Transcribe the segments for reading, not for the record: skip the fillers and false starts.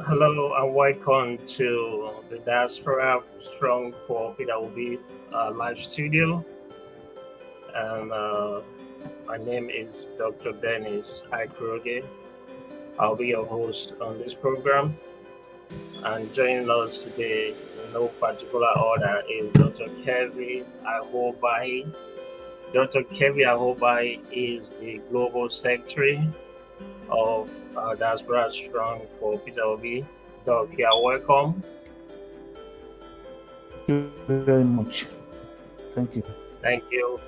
Hello and welcome to the Diaspora Strong for Peter Obi live studio. And my name is Dr. Dennis Ikroge. I'll be your host on this program. And joining us today, in no particular order, is Dr. Kevi Ahobai. Dr. Kevi Ahobai is the Global Secretary of Diaspora Strong for Peter Obi. Doc, you are welcome. Thank you very much. Thank you. Thank you.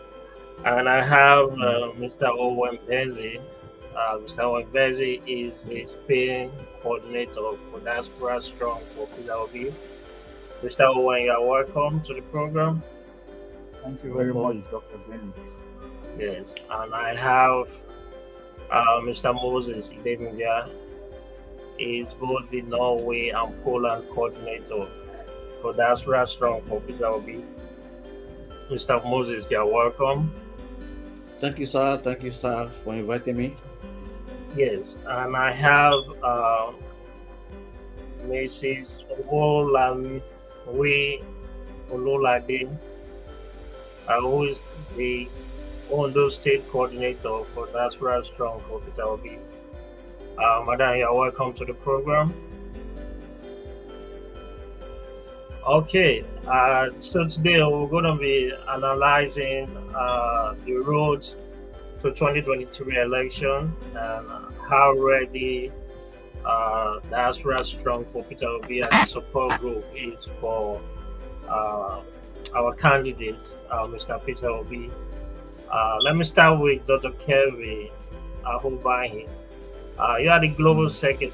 And I have Mr. Owen Bezi. Mr. Owen Bezi is the Spain coordinator for Diaspora Strong for Peter Obi. Mr. Owen, you are welcome to the program. Thank you very much, Dr. Dennis. Yes, and I have Mr. Moses Idemia. Is both the Norway and Poland coordinator for Diaspora Strong for Peter Obi. Mr. Moses, you are welcome. Thank you, sir. Thank you, sir, for inviting me. Yes, and I have Mrs. Olamide, Ololade, who is the Ondo State Coordinator for Diaspora Strong for Peter Obi. Madam, you are welcome to the program. Okay, so today we're going to be analyzing the roads to 2023 election and how ready Diaspora Strong for Peter Obi as a support group is for our candidate, Mr. Peter Obi. Let me start with Dr. Kerry Ahobahi. You are the Global Secretary.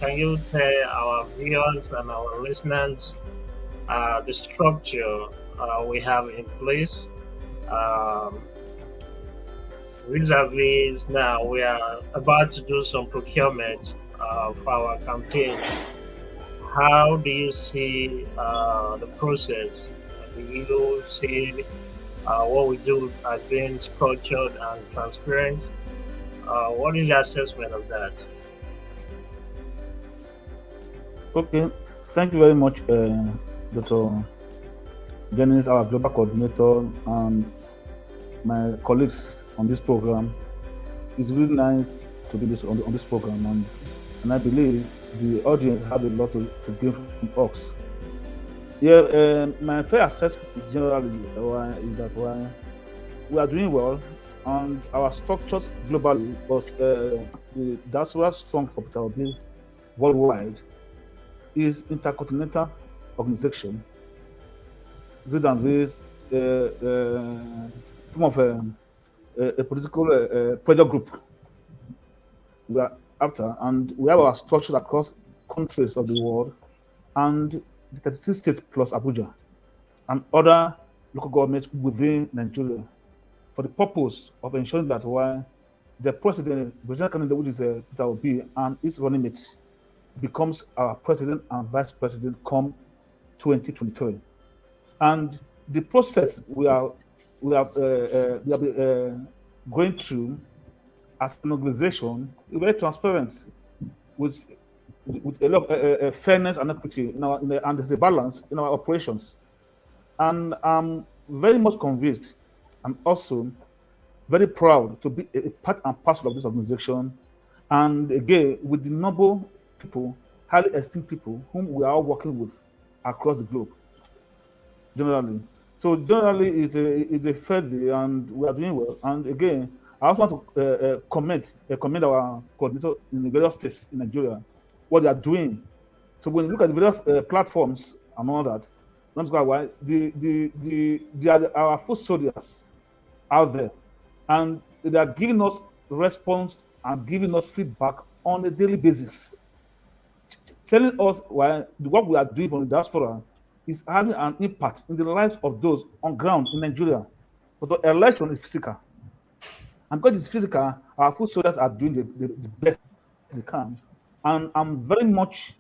Can you tell our viewers and our listeners the structure we have in place? Vis-a-vis now, we are about to do some procurement for our campaign. How do you see the process? Do you see what we do as being structured and transparent? What is your assessment of that? Okay. Thank you very much, Dr. Dennis, our global coordinator, and my colleagues on this program. It's really nice to be on this program, and I believe the audience have a lot to gain from us. Yeah, my fair assessment generally is that we are doing well, and our structures globally, but that's why strong for Peter Obi worldwide is intercontinental organization vis-a-vis some of a political pressure group we are after, and we have our structures across countries of the world and the 36 states plus Abuja and other local governments within Nigeria for the purpose of ensuring that while the president candidate, which is Peter Obi, and his running mate becomes our president and vice president come 2023. And the process we are going through as an organization is very transparent with a lot of fairness and equity and there's a balance in our operations. And I'm very much convinced and also very proud to be a part and parcel of this organization. And again, with the noble people, highly esteemed people whom we are all working with across the globe, generally. So generally, it's a fair day, and we are doing well. And again, I also want to commend our coordinator in the various states in Nigeria, what they are doing. So when you look at the various platforms and all that, that's why they are our foot soldiers out there, and they are giving us response and giving us feedback on a daily basis, telling us why the work we are doing from the diaspora is having an impact in the lives of those on ground in Nigeria. But the election is physical. And because it's physical, our food soldiers are doing the best they can. And I'm very much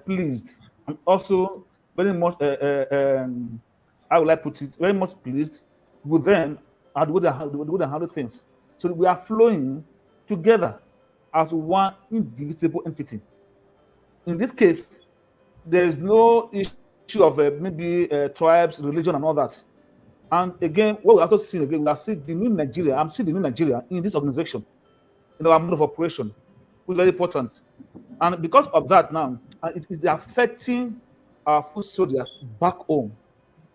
pleased. I'm also very much, how would I put it, very much pleased with them and with the handle things. So we are flowing together as one indivisible entity. In this case, there is no issue of maybe tribes, religion, and all that. And again, what we also see again, we are seeing the new Nigeria. I'm seeing the new Nigeria in this organization, in our mode of operation, which is very important. And because of that now, it is affecting our food soldiers back home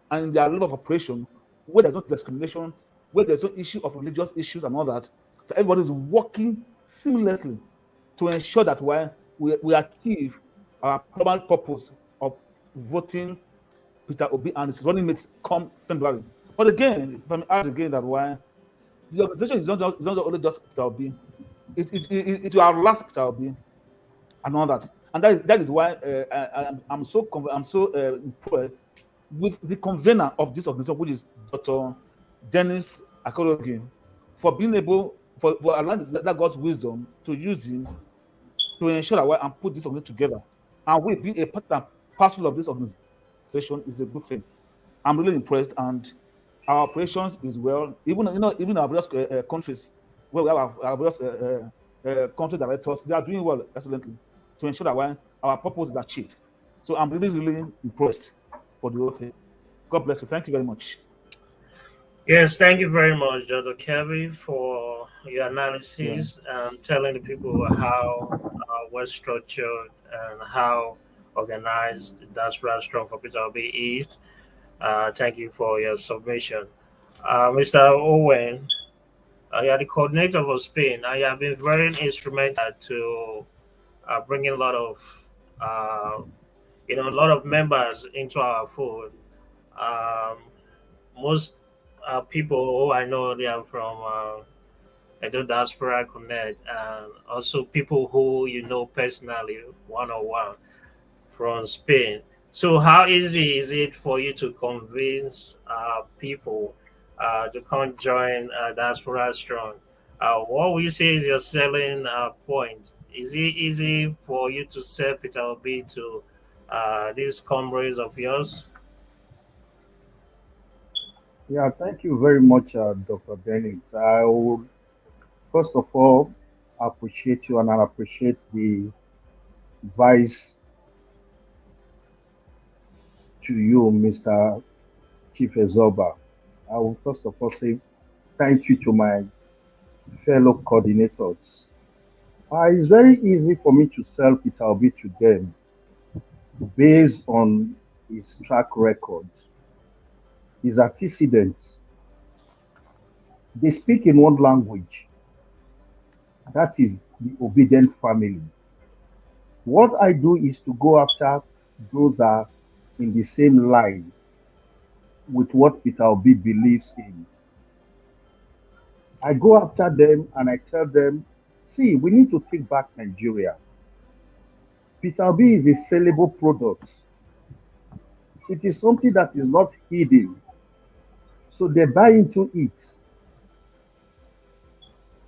and in their level of operation, where there's no discrimination, where there's no issue of religious issues and all that. So everybody is working seamlessly to ensure that we achieve our primary purpose of voting Peter Obi and his running mates come February. But again, if I'm add again that why the organization is not only just Peter Obi, it will outlast Peter Obi and all that. And that is why I'm so impressed with the convener of this organization, which is Dr. Dennis Akologi, for being able for allowing that God's wisdom to use him to ensure that and put this organization together. And we being a part and parcel of this organization is a good thing. I'm really impressed, and our operations is well. Even our various countries where we have our various country directors, they are doing well excellently to ensure that our purpose is achieved. So I'm really impressed for the whole thing. God bless you. Thank you very much. Yes, thank you very much, Dr. Kevin, for your analysis and telling the people how well structured and how organized Diaspora Strong for Peter Obi is. Thank you for your submission. Mr. Owen, you are the coordinator for Spain, and you have been very instrumental to bringing a lot of members into our fold. Most people who I know, they are from Edo Diaspora Connect, and also people who you know personally, one on one, from Spain. So, how easy is it for you to convince people to come join Diaspora Strong? What will you say is your selling point? Is it easy for you to sell Peter Obi to these comrades of yours? Yeah, thank you very much, Dr. Bennett. I would first of all appreciate you and I appreciate the advice to you, Mr. Chief Ezoba. I will first of all say thank you to my fellow coordinators. It's very easy for me to sell Peter Obi to them based on his track record, his antecedents. They speak in one language. That is the obedient family. What I do is to go after those that are in the same line with what Peter Obi believes in. I go after them and I tell them, see, we need to take back Nigeria. Peter Obi is a sellable product. It is something that is not hidden. So they buy into it.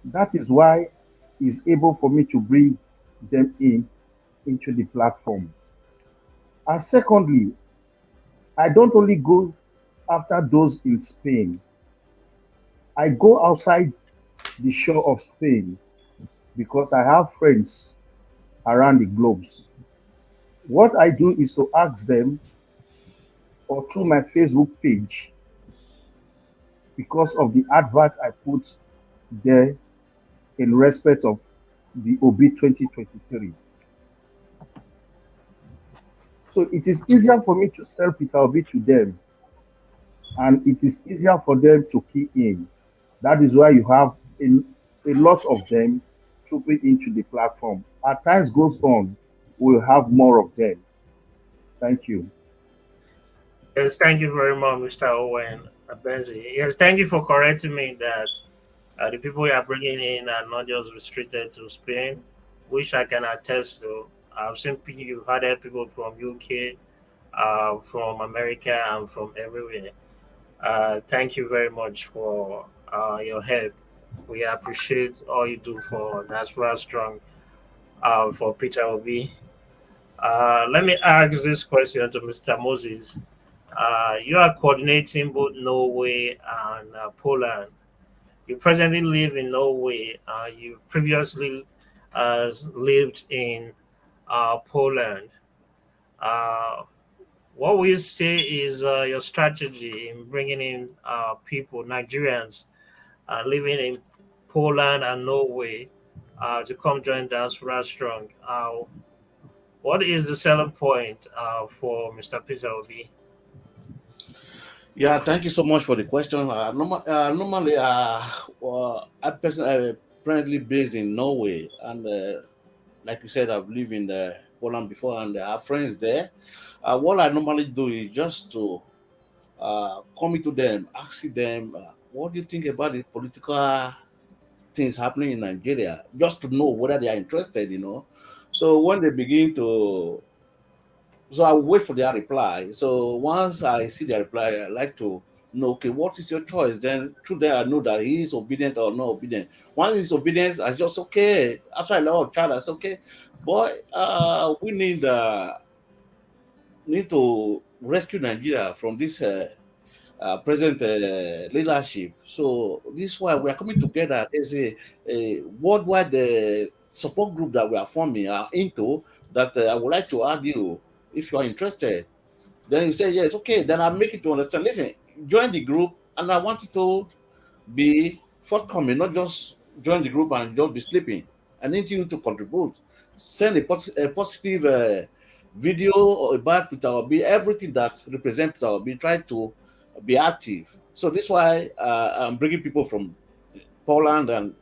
That is why he's able for me to bring them into the platform. And secondly, I don't only go after those in Spain. I go outside the shore of Spain because I have friends around the globes. What I do is to ask them, or through my Facebook page, because of the advert I put there in respect of the OB 2023. So it is easier for me to sell Peter Obi to them, and it is easier for them to key in. That is why you have a lot of them trooping into the platform. As time goes on, we'll have more of them. Thank you. Yes, thank you very much, Mr. Owen Benzi. Yes, thank you for correcting me that the people you are bringing in are not just restricted to Spain, which I can attest to. I've seen people, you've had people from UK, from America, and from everywhere. Thank you very much for your help. We appreciate all you do for Diaspora Strong, for Peter Obi. Let me ask this question to Mr. Moses. You are coordinating both Norway and Poland. You presently live in Norway. You previously lived in Poland. Uh, what will you say is your strategy in bringing in people, Nigerians, living in Poland and Norway, to come join Diaspora Strong? What is the selling point for Mr. Peter Obi? Yeah, thank you so much for the question. Normally, I personally currently based in Norway, and like you said, I've lived in Poland before, and I have friends there. What I normally do is just to come to them, ask them, what do you think about the political things happening in Nigeria, just to know whether they are interested. So when they begin to, so I will wait for their reply. So once I see their reply, I like to know, okay, what is your choice? Then through there, I know that he is obedient or not obedient. Once he's obedient, I just okay. After I love a child, I say, okay, boy, we need to rescue Nigeria from this present leadership. So this is why we are coming together as a worldwide support group that we are forming into that I would like to add you if you are interested. Then you say yes, okay. Then I make it to understand. Listen, join the group, and I want you to be forthcoming, not just join the group and just be sleeping. I need you to contribute. Send a positive video or about Peter Obi, everything that represents Peter Obi. Try to be active. So this is why I'm bringing people from Poland and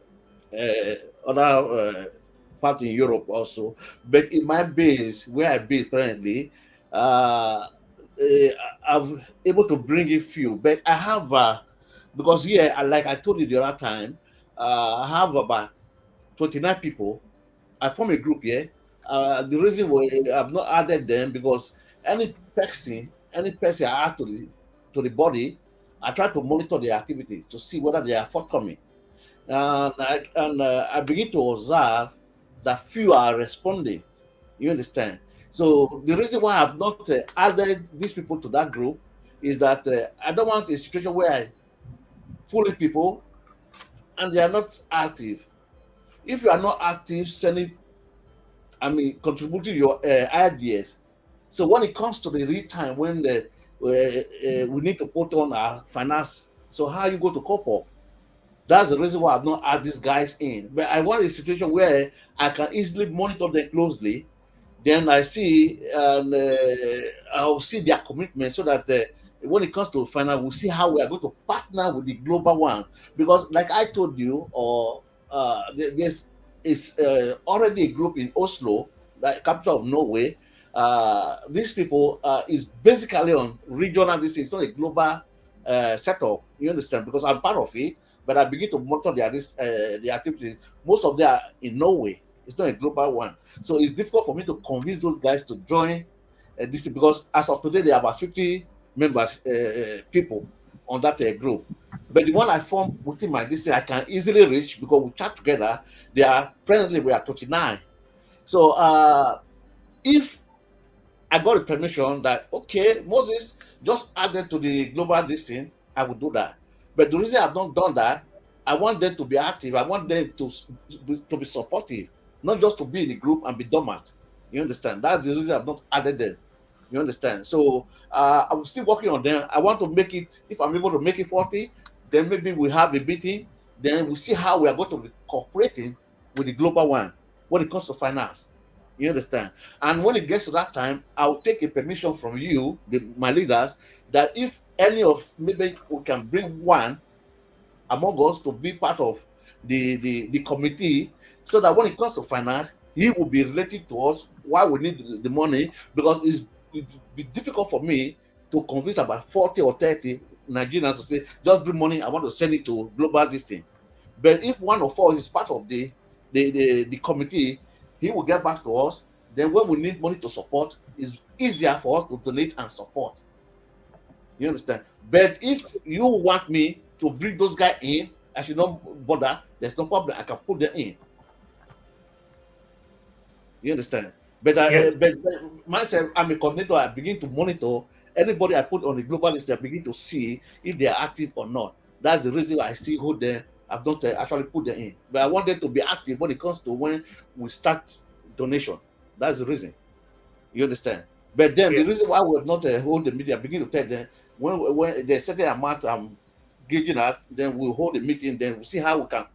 other part in Europe also. But in my base, where I base currently, I'm able to bring a few. But I have because here, like I told you the other time, I have about 29 people. I form a group here. The reason why I've not added them because any person I add to the body, I try to monitor their activities to see whether they are forthcoming. And I begin to observe that few are responding. You understand? So the reason why I've not added these people to that group is that I don't want a situation where I pull in people and they are not active. If you are not active, contributing your ideas. So when it comes to the real time when we need to put on our finance, so how you go to cope up? That's the reason why I've not add these guys in. But I want a situation where I can easily monitor them closely. Then I see and I'll see their commitment so that when it comes to final, we'll see how we are going to partner with the global one. Because, like I told you, or there's is already a group in Oslo, the capital of Norway. These people is basically on regional. This is not a global setup. You understand? Because I'm part of it, but I begin to monitor their activities. Most of them are in Norway. It's not a global one. So it's difficult for me to convince those guys to join this thing because as of today, there are about 50 members, people on that group. But the one I formed within my district, I can easily reach because we chat together. They are presently we are 29. So if I got the permission that okay, Moses just added to the global listing, I will do that. But the reason I've not done that, I want them to be active. I want them to be supportive, not just to be in the group and be dormant. You understand? That's the reason I've not added them. You understand? So I'm still working on them. I want to make it. If I'm able to make it 40, then maybe we have a meeting. Then we see how we are going to be cooperating with the global one when it comes to finance. You understand? And when it gets to that time, I'll take a permission from you, my leaders, that if any of maybe we can bring one among us to be part of the committee, so that when it comes to finance, he will be related to us why we need the money because it'll be difficult for me to convince about 40 or 30 Nigerians to say, just bring money, I want to send it to global this thing. But if one of us is part of the committee, he will get back to us. Then when we need money to support, it's easier for us to donate and support. You understand? But if you want me to bring those guys in, I should not bother. There's no problem. I can put them in. You understand? But Yes. but myself, I'm a coordinator. I begin to monitor anybody I put on the global list. I begin to see if they are active or not. That's the reason why I see who them. I've not actually put them in. But I want them to be active when it comes to when we start donation. That's the reason. You understand? But then the Yeah. reason why we have not hold the meeting, I begin to tell them when there's certain amount I'm gauging at, then we'll hold the meeting, then we'll see how we can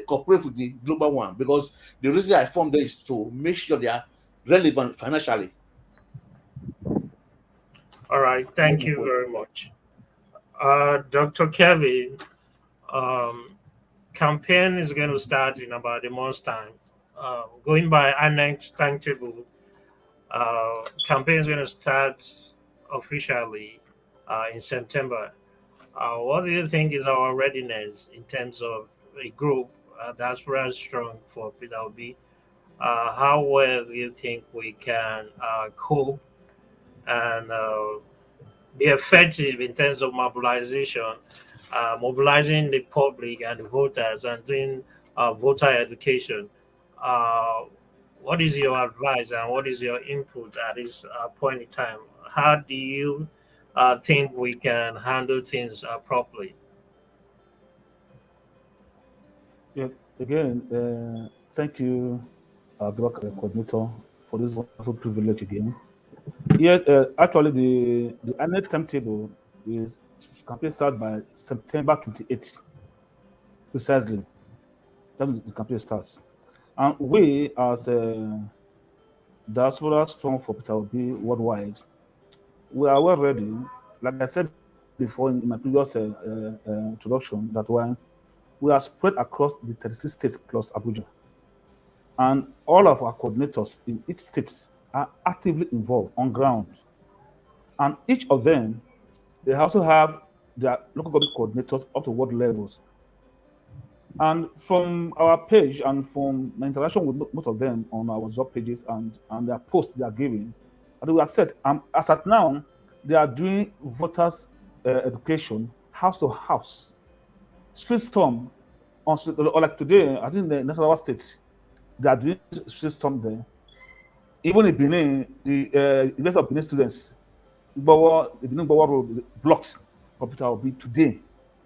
cooperate with the global one. Because the reason I formed them is to make sure they are relevant financially. All right. Thank you very much. Dr. Kevin, um, campaign is going to start in about a month's time. Going by our next timetable, campaign is going to start officially in September. What do you think is our readiness in terms of a group that's very strong for Peter Obi? How well do you think we can cope and be effective in terms of mobilization, mobilizing the public and the voters and doing voter education? Uh, what is your advice and what is your input at this point in time? How do you think we can handle things properly? Yeah, again, thank you, Global Coordinator, for this wonderful privilege again. Yes, actually, the annual timetable is campaign start by September 28th, precisely. That's when the campaign starts. And we, as Diaspora Strong for Peter Obi worldwide, we are well ready. Like I said before in my previous introduction, that one we are spread across the 36 states plus Abuja. And all of our coordinators in each state are actively involved on ground. And each of them, they also have their local government coordinators up to ward levels. And from our page and from my interaction with most of them on our job pages and their posts they are giving, and we are set. As at now, they are doing voters education house to house, street storm, or like today, I think in the National States, they are doing street storm there. Even in Benin, the University of Benin students, the Benin Bowa Road blocked for Peter Obi today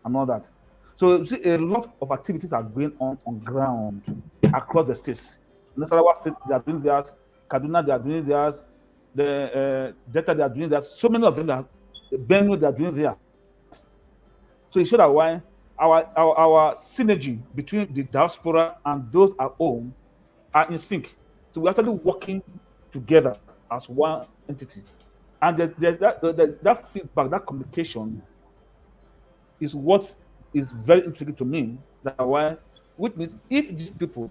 and all that. So you see, a lot of activities are going on ground across the states. Nasarawa State, they are doing theirs. Kaduna, they are doing theirs. The Delta, they are doing theirs. So many of them, Benue, they are doing theirs. So you show that why our synergy between the diaspora and those at home are in sync. So we're actually working together as one entity. And that feedback, that communication is what is very intriguing to me. That why, which means if these people,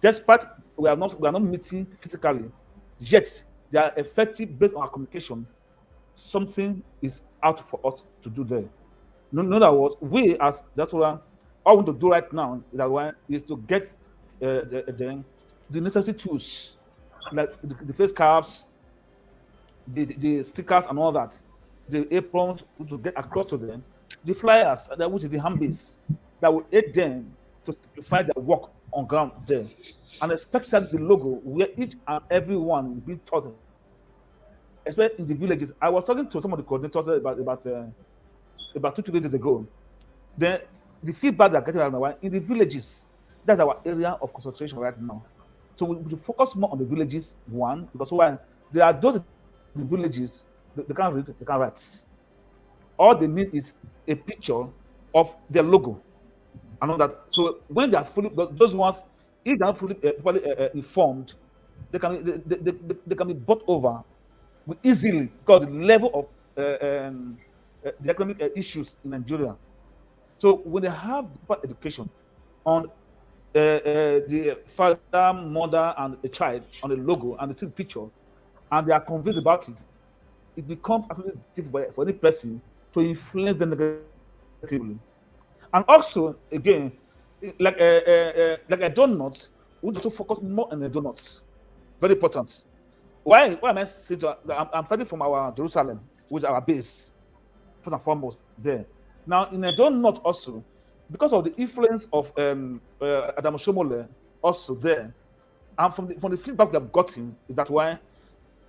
despite we are not meeting physically, yet they are effective based on our communication, something is out for us to do there. No, that was we as that's what I want to do right now. That one is to get the necessary tools like the face caps, the stickers and all that, the aprons to get across to them, the flyers, which is the handbills, that will aid them to simplify their work on ground there. And especially the logo, where each and every one will be taught, especially in the villages. I was talking to some of the coordinators about 2 days ago. Then the feedback they're getting right now in the villages, that's our area of concentration right now. So we focus more on the villages, one, because why there are those in the villages, they can't read, they can't write. All they need is a picture of their logo and all that. So when they are fully, those ones, if they are fully properly informed, they can be bought over easily because the level of the economic issues in Nigeria. So when they have proper education on the father, mother, and a child on the logo and the still picture, and they are convinced about it, it becomes absolutely difficult for any person to influence them negatively. And also, again, like a donut, we need to focus more on the donuts. Very important. Why am I saying I'm starting from our Jerusalem, which is our base, first and foremost there. Now, in a donut also, because of the influence of Adam Shomole also there, and from the feedback they've gotten, is that why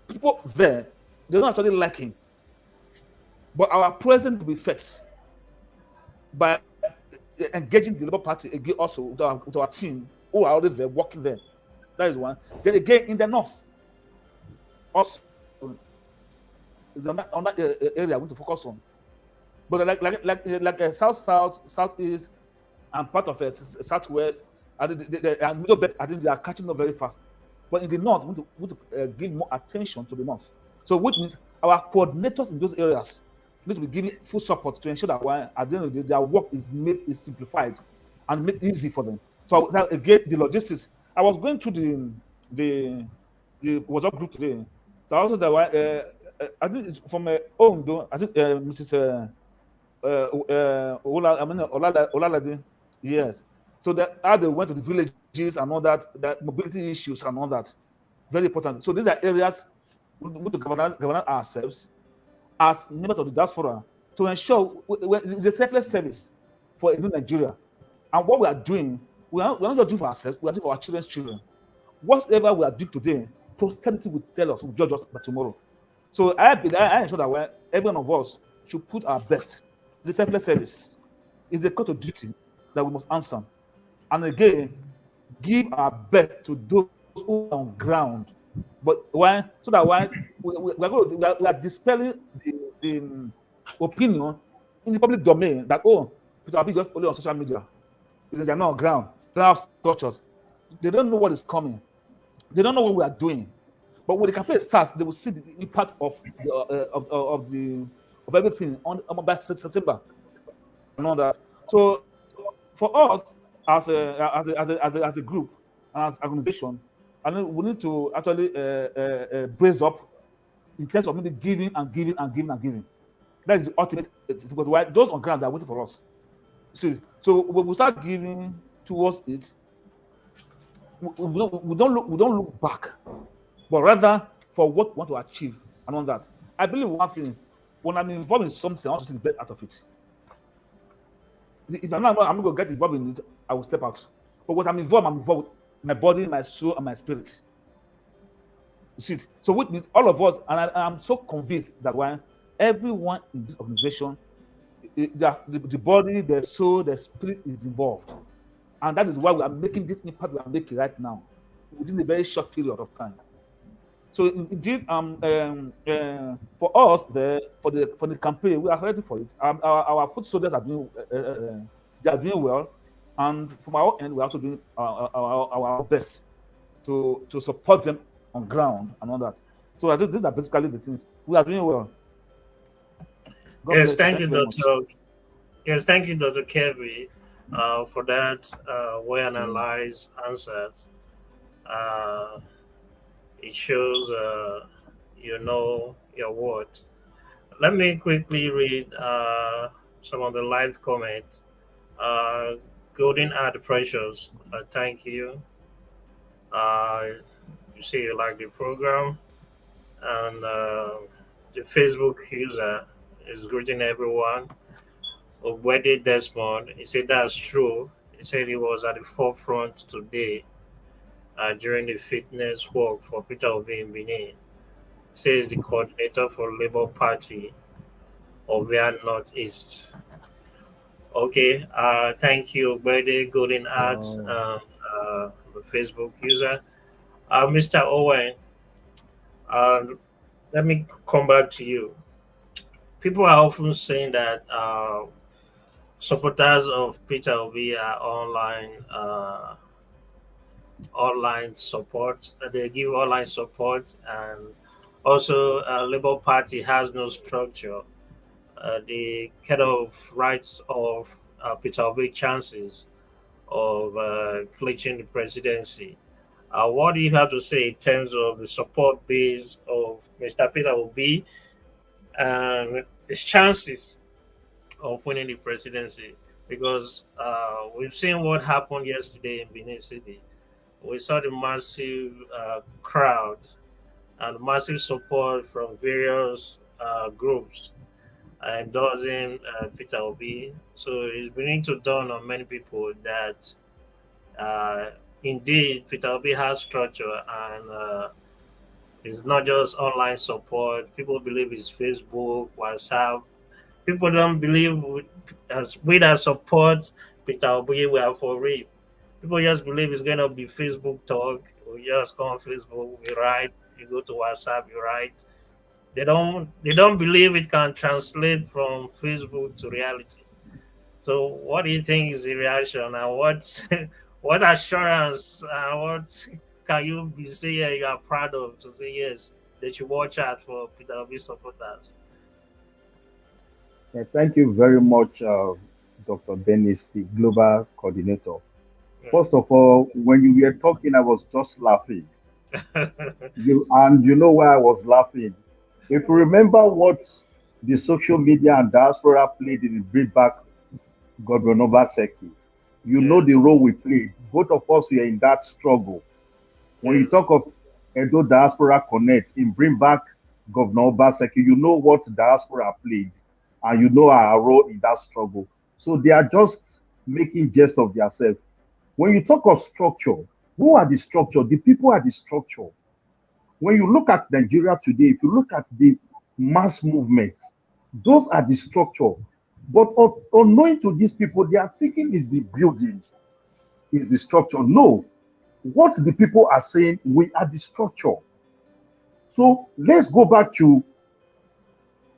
people there, they don't actually like him. But our presence will be felt by engaging the Labour Party again also with our team who are already there, working there. That is one. Then again, in the north, also, is on that area I want to focus on. But south, south, southeast, and part of southwest, and middle belt, I think they are catching up very fast. But in the north, we want to give more attention to the north. So, which means our coordinators in those areas need to be given full support to ensure that at the end of the day, their work is simplified and made easy for them. So, again, the logistics. I was going through the WhatsApp group today. So also I think it's from Ondo. I think Mrs. Olalade. Yes. So that how they went to the villages and all that mobility issues and all that, very important. So these are areas we need to govern ourselves as members of the diaspora to ensure it's a selfless service for a new Nigeria. And what we are doing, we're not just doing for ourselves, we are doing for our children's children. Whatever we are doing today, posterity will tell us, will judge us by tomorrow. So I ensure that every one of us should put our best. The selfless service is the call to duty that we must answer. And again, give our best to those who are on ground. But why? So that we are dispelling the opinion in the public domain that Peter Obi just only on social media. They are not on ground. They don't have structures. They don't know what is coming. They don't know what we are doing. But when the campaign starts, they will see the impact of everything by September and all that. So for us as a group, as an organization, I mean, we need to actually brace up in terms of maybe giving and giving and giving and giving. That is the ultimate. Because those on ground are waiting for us. See, so when we start giving towards it, we don't look back, but rather for what we want to achieve and all that. I believe one thing: when I'm involved in something, I want to see the best out of it. If I'm not going to get involved in it, I will step out. But when I'm involved with my body, my soul, and my spirit. You see, so which means all of us, and I'm so convinced that everyone in this organization, the body, the soul, the spirit is involved. And that is why we are making this impact we are making right now within a very short period of time. So indeed, for us, for the campaign, we are ready for it. Our foot soldiers are doing they are doing well, and from our end, we are also doing our best to support them on ground and all that. So I think these are basically the things we are doing well. Yes, thank you, Dr. Yes, thank you, Dr. Kevi, for that well-analyzed answers. It shows you know your words. Let me quickly read some of the live comments. Golden Art Precious, thank you. You say you like the program, and the Facebook user is greeting everyone. Obwede Desmond, he said that's true. He said he was at the forefront today during the fitness walk for Peter Obi in Benin. Says the coordinator for Labour Party of Via Northeast. Okay, thank you, Obwede Golden Arts, the Facebook user. Mr. Owen, let me come back to you. People are often saying that supporters of Peter Obi are online support. They give online support, and also Labour Party has no structure. The kind of rights of Peter Obi chances of clinching the presidency. What do you have to say in terms of the support base of Mr. Peter Obi and his chances of winning the presidency? Because we've seen what happened yesterday in Benin City. We saw the massive crowd and massive support from various groups endorsing Peter Obi. So it's beginning to dawn on many people that indeed Peter Obi has structure, and it's not just online support. People believe it's Facebook, WhatsApp. People don't believe we that support Peter Obi, we are for real. People just believe it's going to be Facebook talk. We just go on Facebook, we write. You go to WhatsApp, you write. They don't believe it can translate from Facebook to reality. So, what do you think is the reaction, and what what assurance, what can you be saying you are proud of to say yes they should watch out for Peter Obi supporters? Yeah, thank you very much, Dr. Dennis, the global coordinator. First of all, when you were talking, I was just laughing. And you know why I was laughing? If you remember what the social media and diaspora played in the Bring Back Governor Obaseki, you know the Yes, role we played. Both of us were in that struggle. When you yes, talk of Edo Diaspora Connect in Bring Back Governor Obaseki, you know what diaspora played, and you know our role in that struggle. So they are just making jest of themselves. When you talk of structure, who are the structure? The people are the structure. When you look at Nigeria today, if you look at the mass movement, those are the structure. But unknowing to these people, they are thinking is the building, is the structure. No, what the people are saying, we are the structure. So let's go back to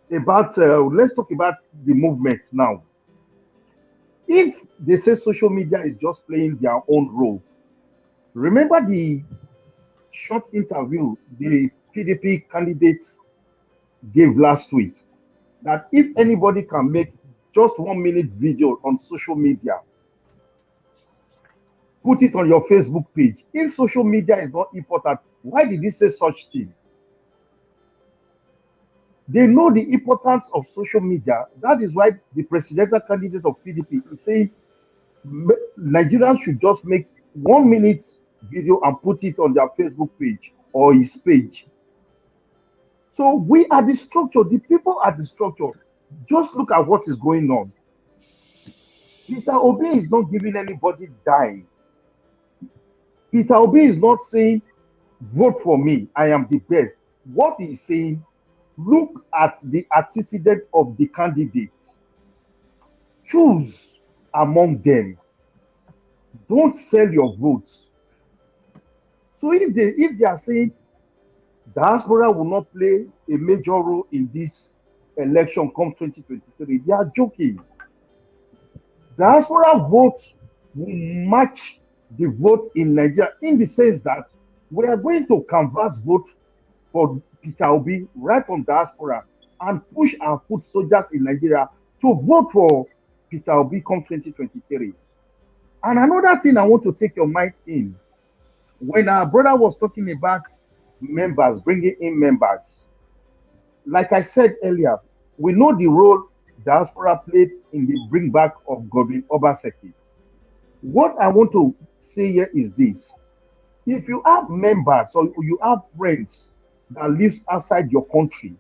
let's talk about the movement now. If they say social media is just playing their own role, remember the short interview the PDP candidates gave last week that if anybody can make just 1 minute video on social media, put it on your Facebook page. If social media is not important, why did he say such thing? They know the importance of social media. That is why the presidential candidate of PDP is saying Nigerians should just make 1 minute video and put it on their Facebook page or his page. So we are the structure. The people are the structure. Just look at what is going on. Peter Obi is not giving anybody dime. Peter Obi is not saying, vote for me, I am the best. What he is saying, look at the antecedent of the candidates. Choose among them. Don't sell your votes. So if they are saying diaspora will not play a major role in this election come 2023, they are joking. Diaspora vote will match the vote in Nigeria in the sense that we are going to canvass vote for Peter Obi right from diaspora and push our foot soldiers in Nigeria to vote for Peter Obi come 2023. And another thing I want to take your mind in, when our brother was talking about members, bringing in members, like I said earlier, we know the role diaspora played in the bring back of Governor Obaseki. What I want to say here is this. If you have members or you have friends that live outside your country,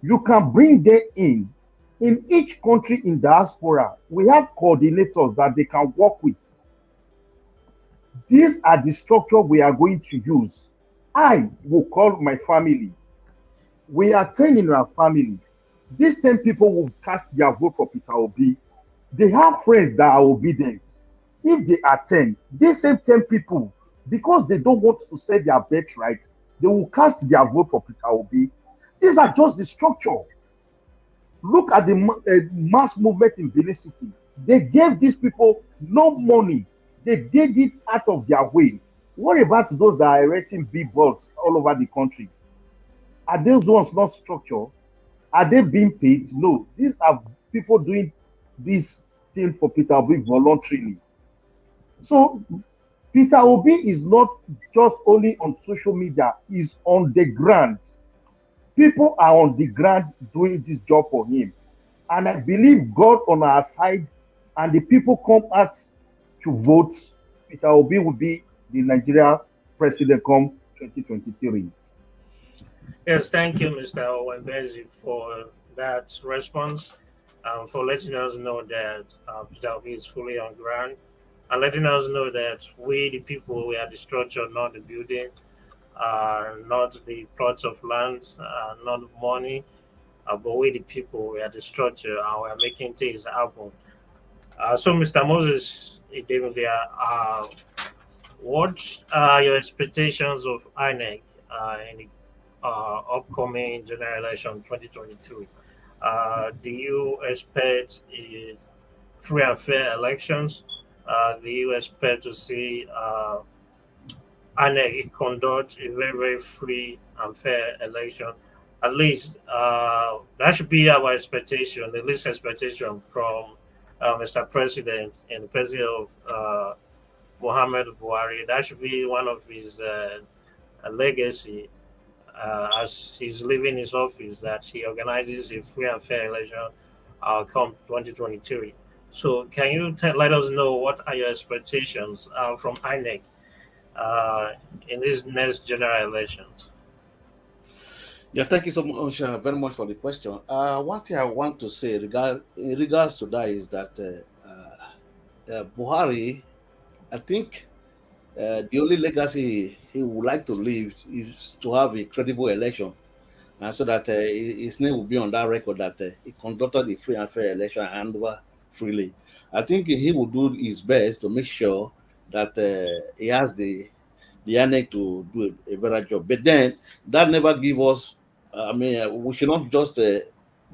you can bring them in. In each country in diaspora, we have coordinators that they can work with. These are the structure we are going to use. I will call my family. We are 10 in our family. These 10 people will cast their vote for Peter Obi. They have friends that are obedient. If they are 10, these same 10 people, because they don't want to say their bet right, they will cast their vote for Peter Obi. These are just the structure. Look at the mass movement in Benin City. They gave these people no money. They did it out of their way. What about those that are erecting billboards all over the country? Are those ones not structure? Are they being paid? No. These are people doing this thing for Peter Obi voluntarily. So Peter Obi is not just only on social media, he's on the ground. People are on the ground doing this job for him. And I believe God on our side and the people come out to vote. Peter Obi will be the Nigeria president come 2023. Yes, thank you, Mr. Owembezi, for that response, for letting us know that Peter Obi is fully on ground, and letting us know that we, the people, we are the structure, not the building, not the plots of land, not the money, but we, the people, we are the structure, and we are making things happen. So, Mr. Moses Idemia, What are your expectations of INEC in the upcoming general election 2022? Do you expect free and fair elections? Do you expect to see INEC conduct a very, very free and fair election? At least that should be our expectation, the least expectation from Mr. President and the President of Muhammad Buhari. That should be one of his legacy as he's leaving his office, that he organizes a free and fair election come 2023. So, can you let us know what are your expectations from INEC uh, in these next general elections? Yeah, thank you so much, very much for the question. One thing I want to say in regards to that is that Buhari, I think the only legacy he would like to leave is to have a credible election, and so that his name will be on that record that he conducted a free and fair election and handed over freely. I think he will do his best to make sure that he has the INEC to do a better job. But then that never give us. I mean, we should not just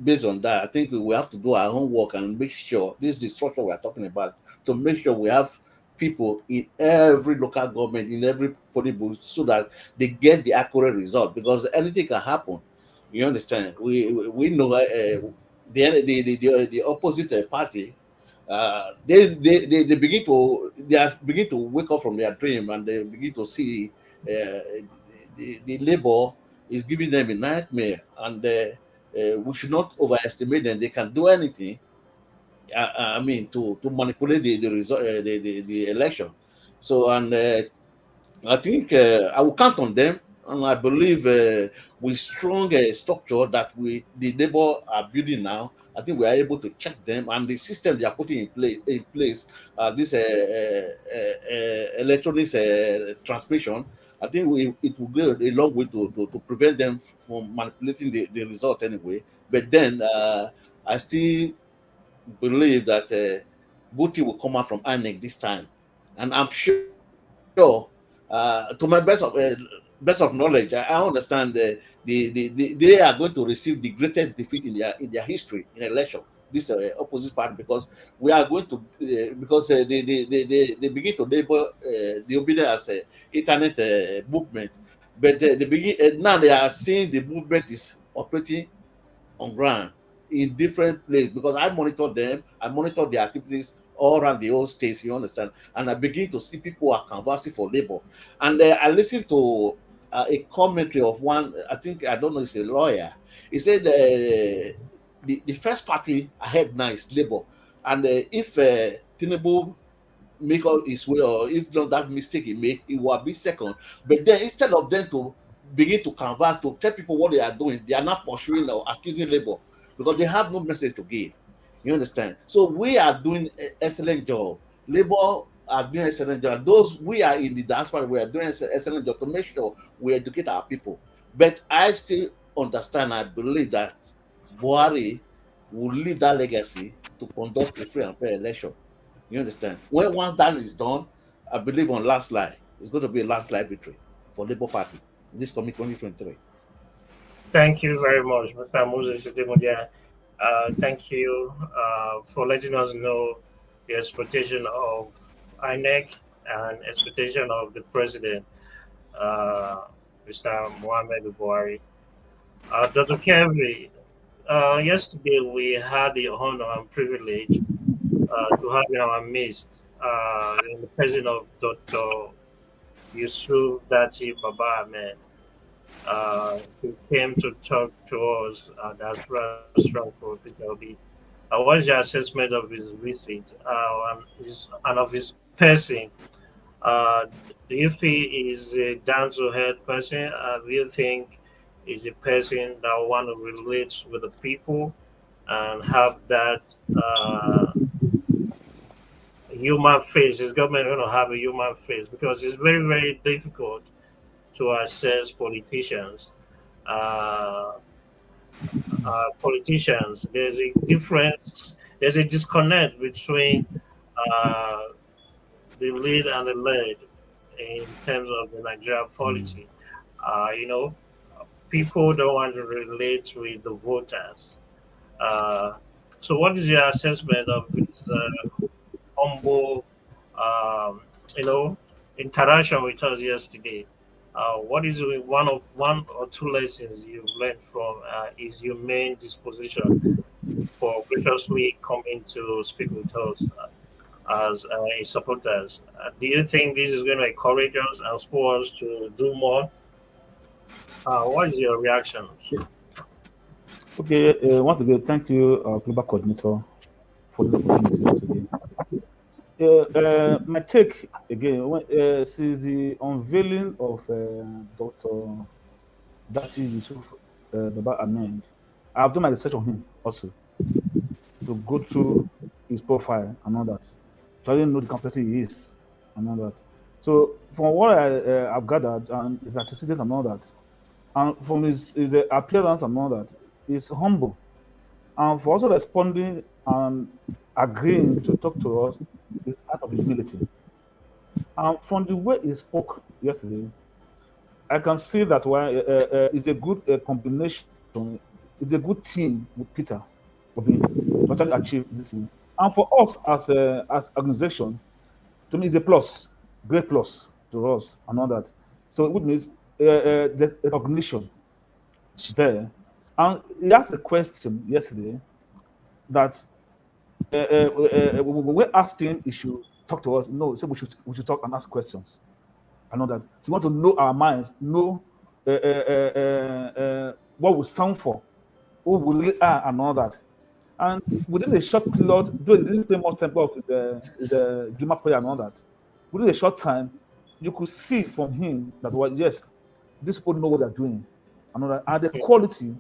based on that. I think we have to do our homework and make sure this is the structure we are talking about, to make sure we have people in every local government, in every polling booth, so that they get the accurate result. Because anything can happen. You understand? We know the opposite party, they are begin to wake up from their dream, and they begin to see the labor is giving them a nightmare, and we should not overestimate them. They can do anything. I mean, to manipulate the result, the election. So, and I think I will count on them, and I believe with strong structure that the labor are building now. I think we are able to check them, and the system they are putting in place, this electronics transmission. I think it will go a long way to prevent them from manipulating the result anyway. But then I still believe that booty will come out from INEC this time, and I'm sure, to my best of knowledge, I understand they are going to receive the greatest defeat in their history in election. This opposite party, because we are going to because they begin to label the obedience as internet movement, but they begin now they are seeing the movement is operating on ground in different places, because I monitor them, I monitor their activities all around the whole states, you understand? And I begin to see people are canvassing for labor. And I listened to a commentary of one, I think, I don't know, it's a lawyer. He said the first party ahead now is labor. And if Tinubu make all his way, or if not that mistake he made, he will be second. But then instead of them to begin to canvass to tell people what they are doing, they are not pursuing or accusing labor, because they have no message to give. You understand? So we are doing excellent job. Labor are doing excellent job. Those we are in the diaspora, we are doing excellent job to make sure we educate our people. But I still understand, I believe that Buhari will leave that legacy to conduct a free and fair election. You understand? When once that is done, I believe on last line, it's going to be a last line victory for Labour Party this coming 2023. Thank you very much, Mr. Moses Idemudia. Thank you for letting us know the expectation of INEC and expectation of the president, uh, Mr. Mohamed Buhari. Dr. Kerry, yesterday we had the honor and privilege to have in our midst the president of Dr. Yusuf Dati Baba Ahmed. He came to talk to us at Diaspora Strong for Peter Obi. What is your assessment of his visit and of his person? Uh, do you feel he's a down to earth person? Do you think he's a person that want to relate with the people and have that human face? Is government going to have a human face? Because it's very, very difficult to assess politicians. Uh, Politicians, there's a difference, there's a disconnect between uh, the lead and the led. in terms of the Nigeria polity. You know, people don't want to relate with the voters. Uh, so, what is your assessment of his humble, um, you know, interaction with us yesterday? What is one or two lessons you've learned from his humane disposition for graciously coming to speak with us as his supporters? Do you think this is going to encourage us and spur us to do more? What is your reaction? Okay, once again, thank you, Global Coordinator, for this opportunity once again. My take again, since the unveiling of Dr. Dati Yusuf Baba Ahmed, I've done my research on him also to go through his profile and all that. So I didn't know the complexity he is and all that. So from what I've gathered and his antecedents and all that, and from his appearance and all that, he's humble. And for also responding and agreeing to talk to us is out of humility. And from the way he spoke yesterday, I can see that why it's a good combination, it's a good team with Peter Obi to actually achieve this thing. And for us as organization, to me, it's a plus, great plus to us and all that. So it means there's recognition there. And he asked a question yesterday that when we asked him, he should talk to us. No, he said we should talk and ask questions. I know that. So we want to know our minds, know what we stand for, who we really are, and all that. And within a short period, though it didn't take much time of the Juma prayer and all that, within a short time, you could see from him that, well, yes, these people know what they're doing, and all that, and the quality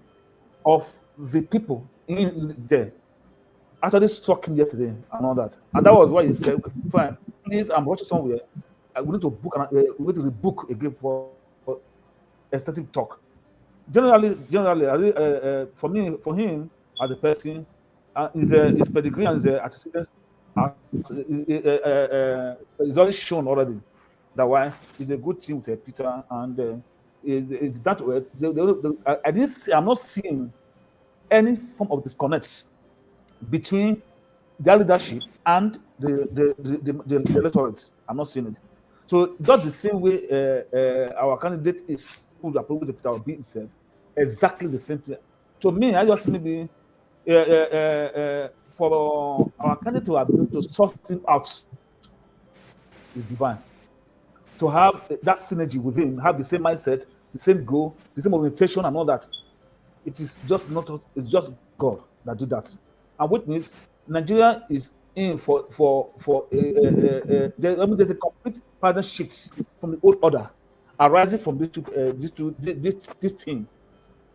of the people in there actually struck him yesterday and all that. And that was why he said, fine, please, I'm watching somewhere. We need to book we need to rebook again for extensive talk. Generally, for him as a person, his pedigree and his antecedents is already shown already. That why he's a good team with Peter, and it's that way. I'm not seeing any form of disconnect between their leadership and the electorate. I'm not seeing it. So just the same way our candidate is who approved the Peter Obi himself, exactly the same thing. To me, I just maybe for our candidate to have been able to sort him out is divine. To have that synergy with him, have the same mindset, the same goal, the same orientation, and all that. It is just not. It's just God that do that, and which means Nigeria is in for there's a complete paradigm shift from the old order arising from this team,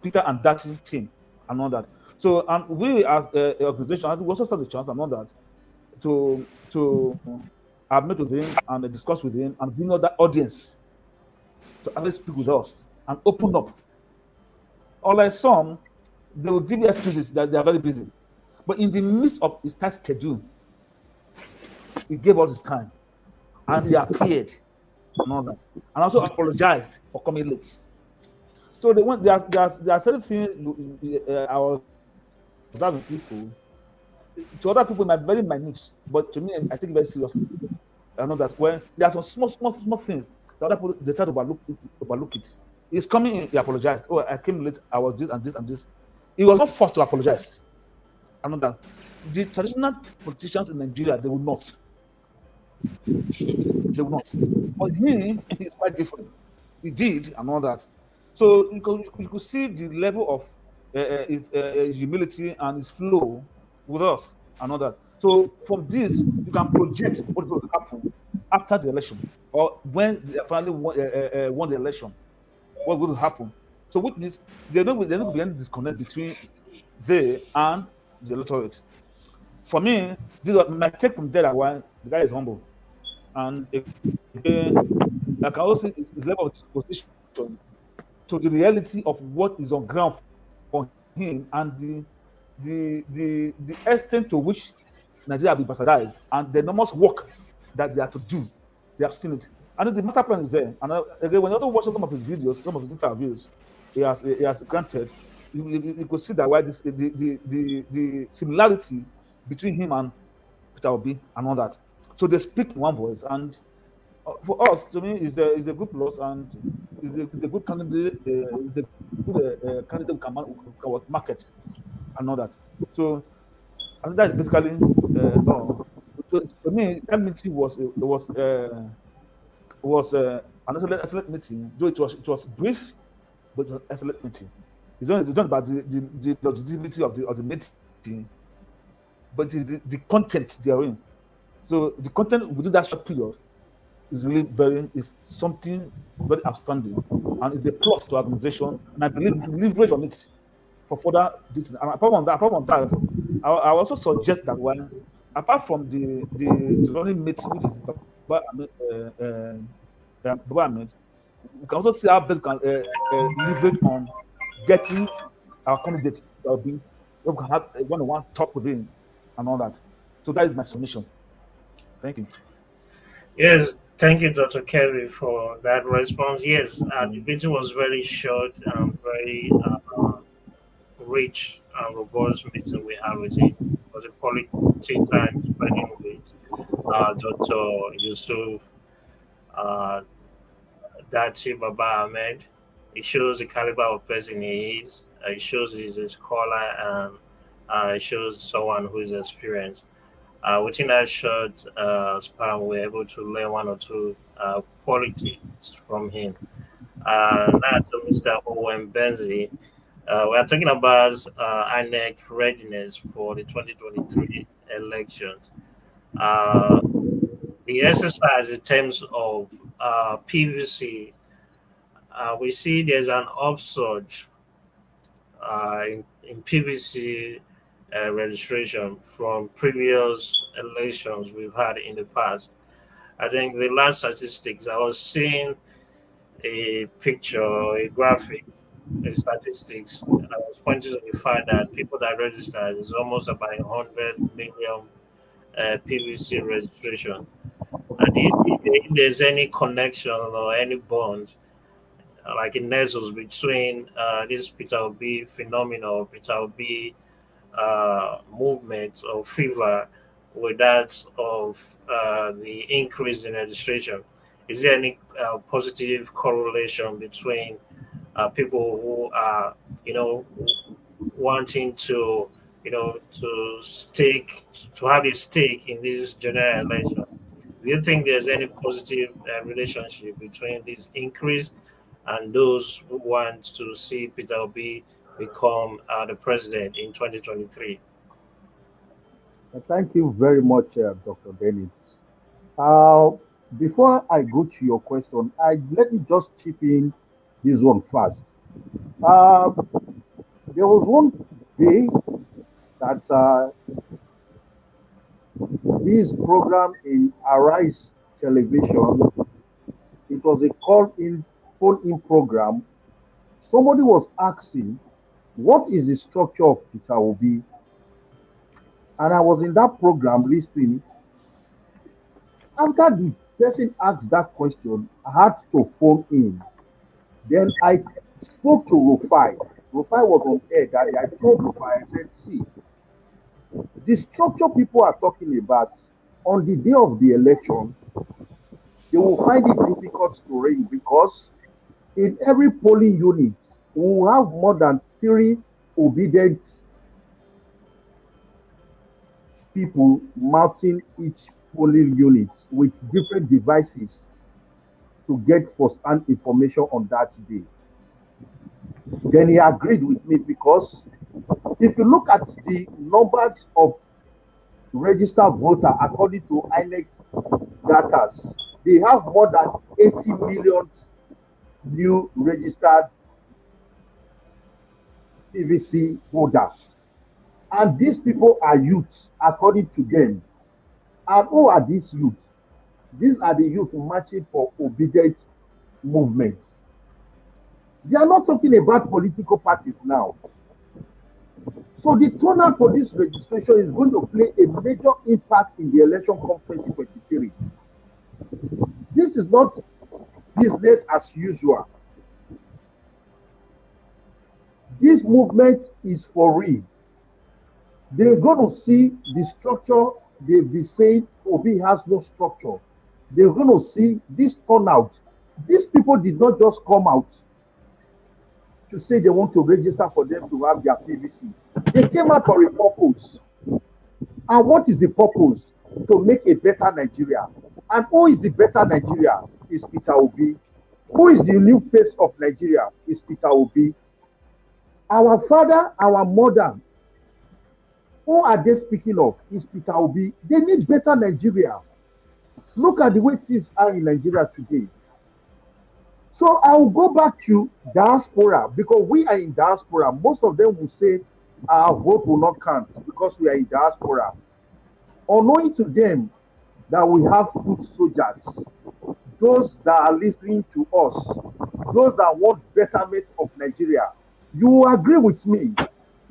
Peter and Dax's team, and all that. So we as an organization, we also have the chance and all that to have met with him and discuss with him and bring out that audience to actually speak with us and open up. Unlike some, they will give you excuses that they are very busy. But in the midst of his tight schedule, he gave us his time and he appeared and all that. And also apologized for coming late. So there are certain things I was observing people. To other people, it might be very minute, but to me, I take it very seriously. I know that when there are some small things, the other people they try to overlook it. He's coming in, he apologized. Oh, I came late, I was this and this and this. He was not forced to apologize. I know that the traditional politicians in Nigeria, they will not. They will not. But he is quite different. He did and all that. So you could see the level of his humility and his flow with us and all that. So from this, you can project what will happen after the election or when they finally won the election. What will happen? So which means there's not going to be any disconnect between they and the electorate. For me, my take from there why the guy is humble, and again, I can also see his level of disposition to the reality of what is on ground for him and the extent to which Nigeria will be bastardized and the enormous work that they have to do. They have seen it. And the master plan is there. And again, when you watch some of his videos, some of his interviews, he has granted, you could see that why the similarity between him and Peter Obi and all that. So they speak in one voice, and for us, to me, is a good plus, and is a good candidate. Is a good candidate can market and all that. So I think that is basically all. So to me, that meeting was an excellent meeting. Though it was brief, but it was an excellent meeting. It's not about the legitimacy of the meeting, but it is the content they are in. So the content within that short period is really is something very outstanding, and is a plus to organization. And I believe we should leverage on it for further this. And apart from that, I also suggest that when apart from the running mate, which is Baba Ahmed, Baba Ahmed, we can also see how best can leverage on getting our candidate that will be we can have a one-on-one talk with him and all that. So that is my submission. Thank you. Yes, thank you, Dr. Kerry, for that response. Yes, the meeting was very short and very rich and robust meeting we had with him. It was a quality time spending with Dr. Yusuf uh, Dati Baba Ahmed. It shows the caliber of person he is. It shows he's a scholar, and it shows someone who is experienced. Within that short span, we're able to learn one or two qualities from him. Now to Mr. Owen Benzi, we are talking about INEC readiness for the 2023 elections. Uh, the exercise in terms of PVC, we see there's an upsurge in PVC registration from previous elections we've had in the past. I think the last statistics I was seeing a picture, a graphic, a statistics. I was pointing to the fact that people that registered is almost about 100 million PVC registration. Do you see if there's any connection or any bond, like in nexus between this Peter Obi phenomenon, Peter Obi movement or fever with that of the increase in registration? Is there any positive correlation between people who are, wanting to, to have a stake in this general election? Do you think there's any positive relationship between this increase and those who want to see Peter Obi become the president in 2023? Thank you very much, Dr. Dennis. Uh, Before I go to your question, let me just chip in this one first. Uh, there was one day that this program in Arise Television, it was a call-in, phone-in program. Somebody was asking, what is the structure of Peter Obi? And I was in that program listening. After the person asked that question, I had to phone in. Then I spoke to Rufai. Rufai was on air that day. I told Rufai, I said, see, the structure people are talking about on the day of the election, they will find it difficult to ring because in every polling unit, we will have more than 3 obedient people mounting each polling unit with different devices to get first-hand information on that day. Then he agreed with me because if you look at the numbers of registered voters according to INEC data, they have more than 80 million new registered PVC holders. And these people are youth, according to them. And who are these youth? These are the youth marching for obedient movements. They are not talking about political parties now. So the turnout for this registration is going to play a major impact in the election come 2023. This is not business as usual. This movement is for real. They're going to see the structure. They'll be saying Obi has no structure. They're going to see this turnout. These people did not just come out to say they want to register for them to have their PVC. They came out for a purpose. And what is the purpose? To make a better Nigeria. And who is the better Nigeria? Is Peter Obi. Who is the new face of Nigeria? Is Peter Obi. Our father, our mother, who are they speaking of? Is Peter Obi. They need better Nigeria. Look at the way things are in Nigeria today. So I will go back to diaspora, because we are in diaspora. Most of them will say our vote will not count because we are in diaspora. Unknowing to them that we have foot soldiers, those that are listening to us, those that want betterment of Nigeria. You will agree with me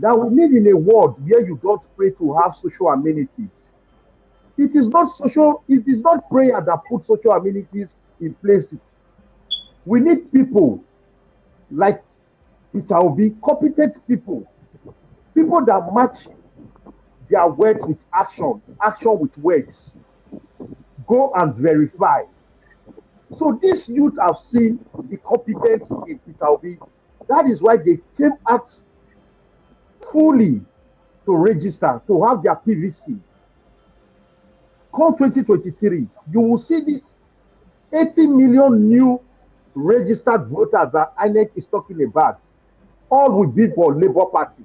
that we live in a world where you don't pray to have social amenities. It is not prayer that puts social amenities in place. We need people like Peter Obi, competent people that match their words with action with words. Go and verify. So these youth have seen the competence in Peter Obi. That is why they came out fully to register, to have their PVC. Come 2023, you will see this 80 million new registered voters that INEC is talking about. All will be for Labour Party.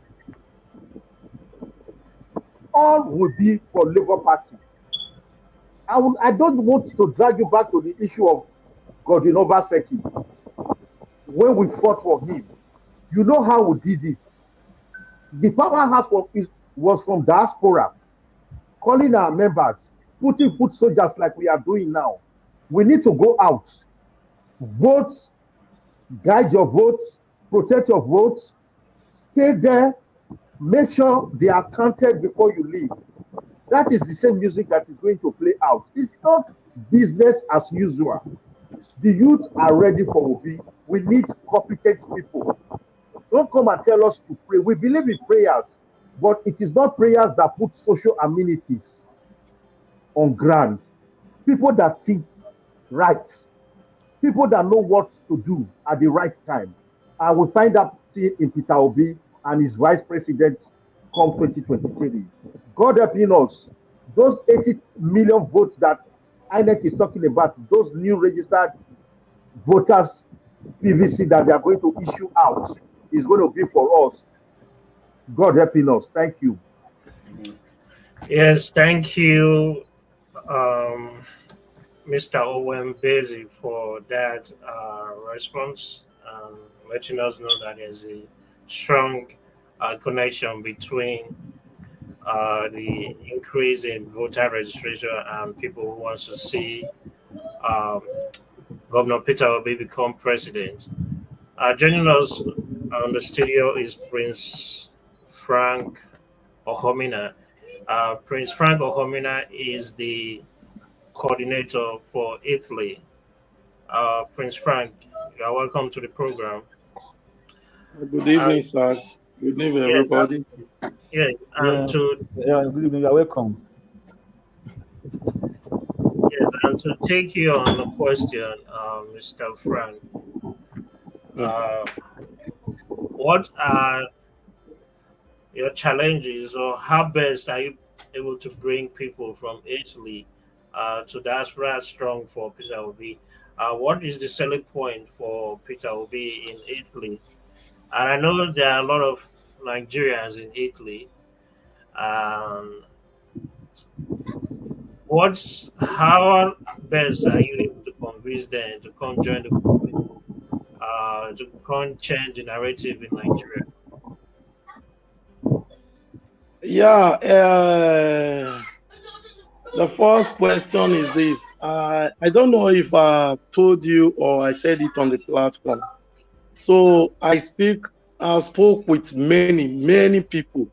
All will be for Labour Party. I don't want to drag you back to the issue of Godwin Obaseki. When we fought for him, you know how we did it. The powerhouse was from diaspora, calling our members, putting foot soldiers like we are doing now. We need to go out, vote, guide your votes, protect your votes, stay there, make sure they are counted before you leave. That is the same music that is going to play out. It's not business as usual. The youth are ready for Obi. We need competent people. Don't come and tell us to pray. We believe in prayers, but it is not prayers that put social amenities on ground. People that think right. People that know what to do at the right time. And we find that in Peter Obi and his vice president come 2023. God helping us. Those 80 million votes that INEC is talking about, those new registered voters PVC that they are going to issue out, is going to be for us. God helping us. Thank you. Yes, thank you, Mr. Owen Bezi, for that response, letting us know that there's a strong connection between the increase in voter registration and people who want to see Governor Peter Obi become president. Joining us on the studio is Prince Frank Ohomina. Prince Frank Ohomina is the coordinator for Italy. Prince Frank, you are welcome to the program. Good evening, sirs. Good evening, everybody. Yes, good evening. You are welcome. Yes, and to take you on the question, Mr. Frank, what are your challenges, or how best are you able to bring people from Italy to Diaspora Strong for Peter Obi? What is the selling point for Peter Obi in Italy? And I know there are a lot of Nigerians in Italy. How best are you able to convince them to come join the movement, to come change the narrative in Nigeria? Yeah, the first question is this. I don't know if I told you or I said it on the platform. So I spoke with many people.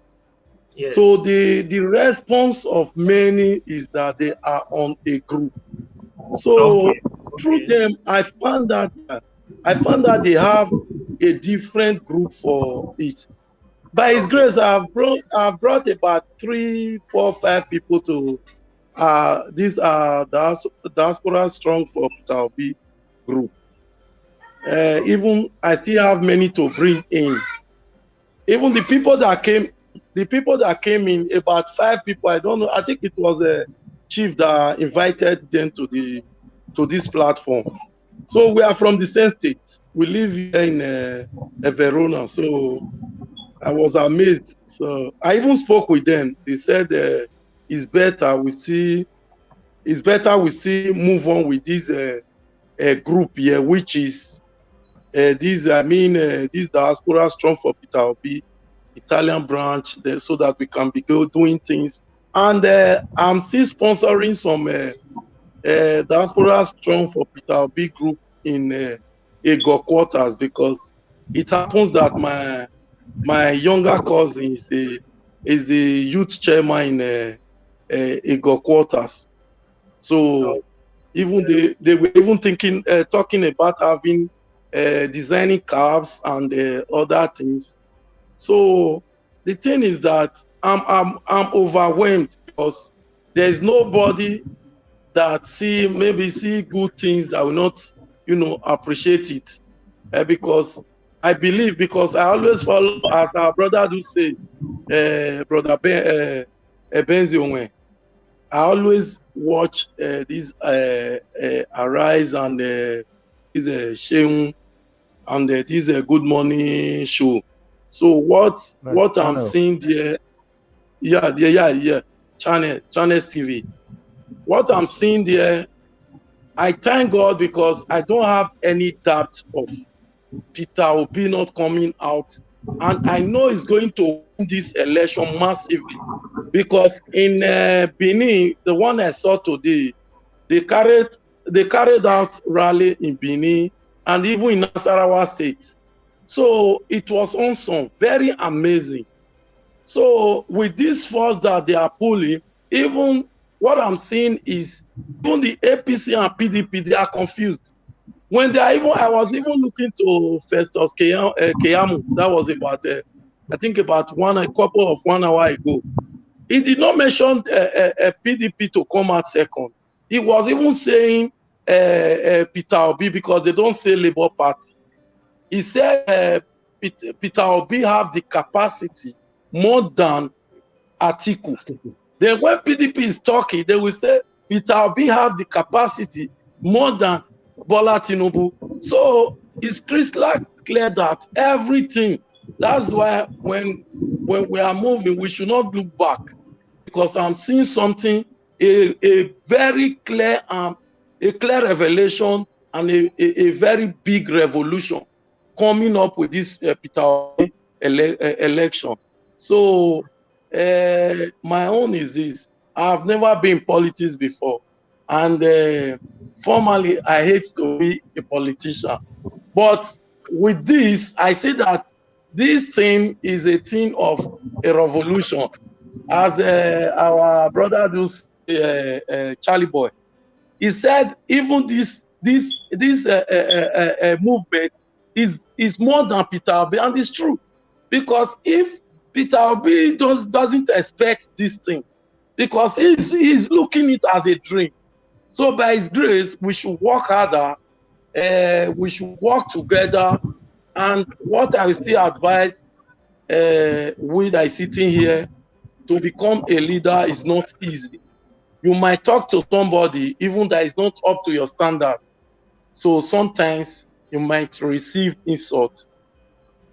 Yes. So the response of many is that they are on a group. So Okay. through Okay. them, I found that they have a different group for it. By His Okay. grace, I've brought about 3, 4, 5 people to this Diaspora Strong for Peter Obi group. Even I still have many to bring in. Even the people that came in, about 5 people. I don't know. I think it was a chief that invited them to this platform. So we are from the same state. We live here in Verona. So I was amazed. So I even spoke with them. They said it's better we still move on with this group here, which is this Diaspora Strong for Peter Obi Italian branch, so that we can be doing things. And I'm still sponsoring some Diaspora Strong for Peter Obi group in Ego quarters, because it happens that my younger cousin is the youth chairman in Ego quarters. So Oh, even they were even talking about having designing cabs and other things. So the thing is that I'm overwhelmed, because there's nobody that maybe see good things that will not appreciate it, because I believe, because I always follow, as our brother do say, brother Benzi. I always watch this Arise and this Sheung and this Good Morning show. So Like what I'm channel. seeing there, yeah, Channels TV. What I'm seeing there, I thank God, because I don't have any doubt of Peter Obi not coming out, and I know he's going to win this election massively, because in Benin, the one I saw today, they carried out rally in Benin and even in Nasarawa State. So it was awesome, very amazing. So with this force that they are pulling, even what I'm seeing is even the APC and PDP, they are confused. When they are even, I was even looking to Festus Keyamu. That was about, I think about a couple of 1 hour ago. He did not mention PDP to come out second. He was even saying Peter Obi, because they don't say Labour Party. He said Peter Obi have the capacity more than Atiku. Then when PDP is talking, they will say Peter Obi have the capacity more than Bola Tinubu. So it's crystal clear that everything. That's why when we are moving, we should not look back, because I'm seeing something, a very clear a clear revelation and a very big revolution coming up with this Peter Obi election. So my own is this: I've never been in politics before, and formally I hate to be a politician. But with this, I say that this thing is a thing of a revolution, as our brother do say, Charlie Boy. He said even this movement is more than Peter Obi, and it's true, because if Peter Obi doesn't expect this thing, because he's looking it as a dream. So by His grace, we should work harder. We should work together. And what I will still advise we that is sitting here, to become a leader is not easy. You might talk to somebody even that is not up to your standard. So sometimes you might receive insult,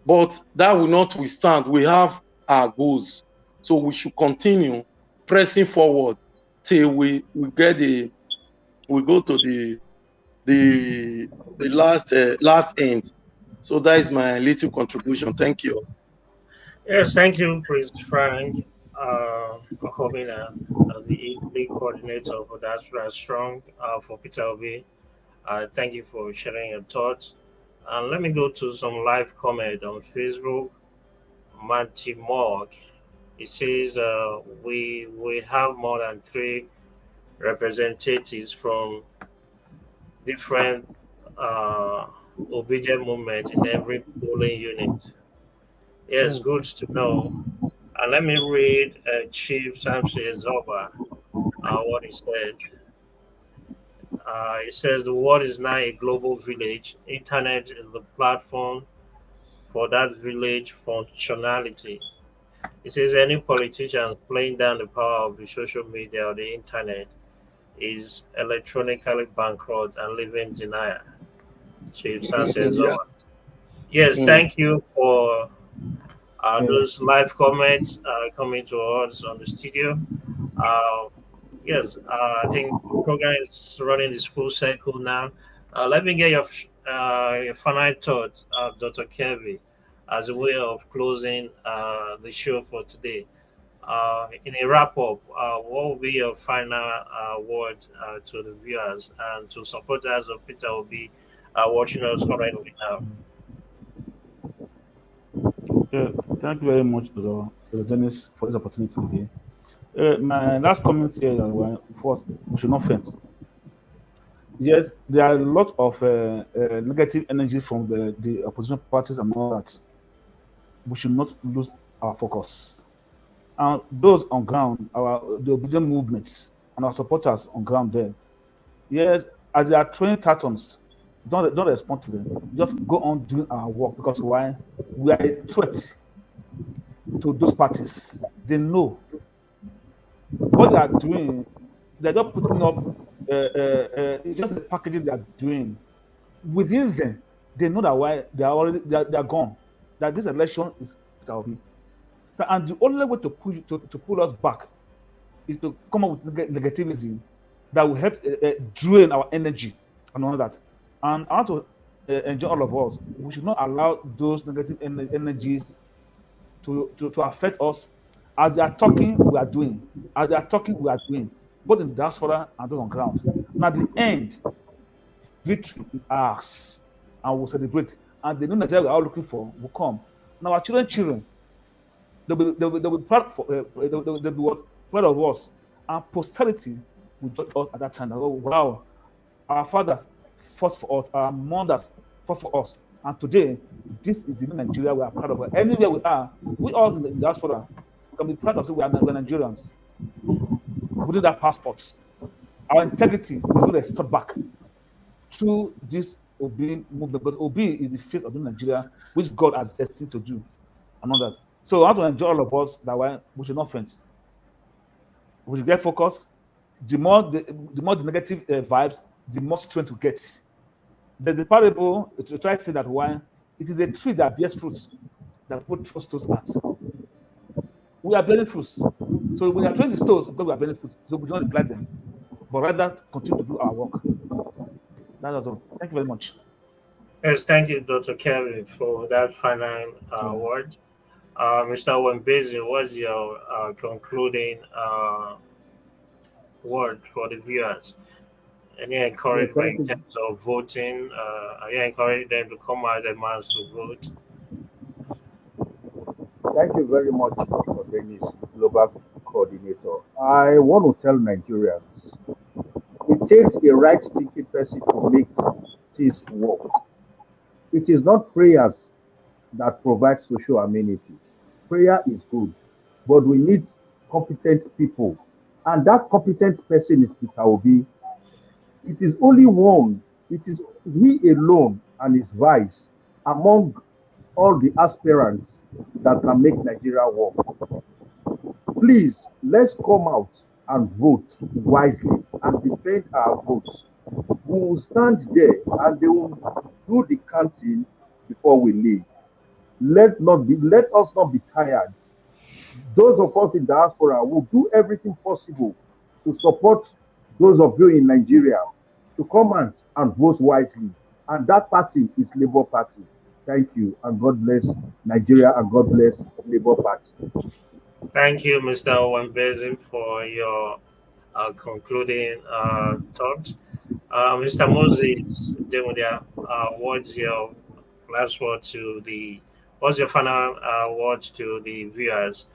but that will not withstand. We have our goals. So we should continue pressing forward till we go to the last end. So that is my little contribution. Thank you. yes, thank you, Prince Frank, Homina, the lead coordinator for Diaspora Strong for Peter Obi. Thank you for sharing your thoughts. And let me go to some live comment on Facebook. Manti Morg. It says we have more than 3 representatives from different uh, obedient movement in every polling unit. Yes, good to know. And let me read Chief Samson Zoba, what he said. He says the world is now a global village. Internet is the platform for that village functionality. He says any politician playing down the power of the social media or the internet is electronically bankrupt and living denial. Chief Samson Yeah. Zoba. Yes, Mm. thank you for Yeah. those live comments coming to us on the studio. Uh, yes, I think the program is running its full cycle now. Let me get your final thoughts, Dr. Kirby, as a way of closing the show for today. In a wrap up, what will be your final word to the viewers and to supporters of Peter Obi watching us currently now? Yeah, thank you very much, Dennis, for this opportunity today. My last comment here is first, we should not faint. Yes, there are a lot of negative energy from the opposition parties and all that. We should not lose our focus. And those on ground, the obedient movements and our supporters on ground there, yes, as they are throwing tatons, don't respond to them. Just go on doing our work because why? We are a threat to those parties. They know what they are doing. They're not putting up it's just the packaging they are doing. Within them, they know that why they are gone. That this election is Peter Obi. So, and the only way to to pull us back is to come up with negativism that will help drain our energy and all that. And I want to enjoy all of us. We should not allow those negative energies to affect us. As they are talking, we are doing. As they are talking, we are doing. Both in the diaspora and those on ground. And at the end, victory is ours. And we'll celebrate. And the new Nigeria we are all looking for will come. Now, our children, they'll be proud, they'll be what? Proud of us. And posterity will judge us at that time. Oh, wow, our fathers fought for us, our mothers fought for us. And today, this is the new Nigeria we are proud of. Anywhere we are, we all in the diaspora can be proud of saying we're Nigerians. We do that passport. Our integrity is going to step back through this Obi movement. But Obi is the face of the Nigeria, which God has destined to do. And all that. So I want to enjoy all of us that way. We should not faint. We should get focused. The more the negative vibes, the more strength we get. There's a parable to try to say that why it is a tree that bears fruits that put trust those at. We are bearing fruits. So when you are trying the stones, because we are bearing fruits, so we don't neglect them, but rather continue to do our work. That's all. Thank you very much. Yes, thank you, Dr. Kevin, for that final Yeah. word. Mr. Wembezi, what's your concluding word for the viewers? Any Yeah, encouragement thank in you. terms of voting? Are you encouraging them to come out and mass to vote? Thank you very much, Dr. Dennis, Global Coordinator. I want to tell Nigerians it takes a right thinking person to make things work. It is not prayers that provide social amenities. Prayer is good, but we need competent people. And that competent person is Peter Obi. It is only one, it is he alone and his vice among all the aspirants that can make Nigeria work. Please, let's come out and vote wisely and defend our votes. We will stand there and they will do the counting before we leave. Let us not be tired. Those of us in diaspora will do everything possible to support those of you in Nigeria to come out and vote wisely. And that party is Labour Party. Thank you, and God bless Nigeria, and God bless Labour Party. Thank you, Mr. Wembezi, for your concluding thoughts. Mr. Moses Demudia, last word to the what's your final words to the viewers?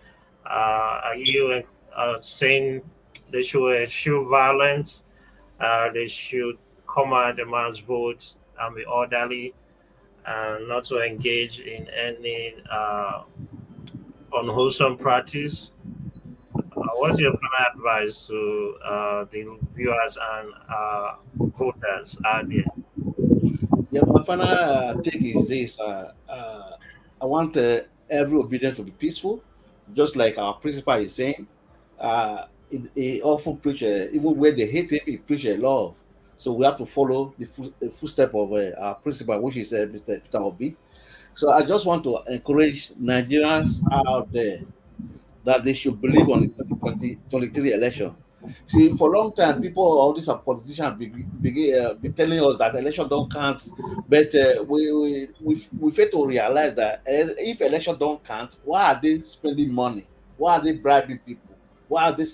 Are you saying they should eschew violence? They should come out a mass vote and be orderly and not to engage in any unwholesome practice. What's your final advice to the viewers and voters out there? Yeah, my final take is this. I want every obedience to be peaceful, just like our principal is saying. He often preach, even when they hate him, he preach love. So we have to follow the footstep of our principal, which is Mr. Peter Obi. So I just want to encourage Nigerians out there that they should believe on the 2023 election. See, for a long time, people, all these politicians, be telling us that election don't count, but we fail to realize that if election don't count, why are they spending money? Why are they bribing people? Why are they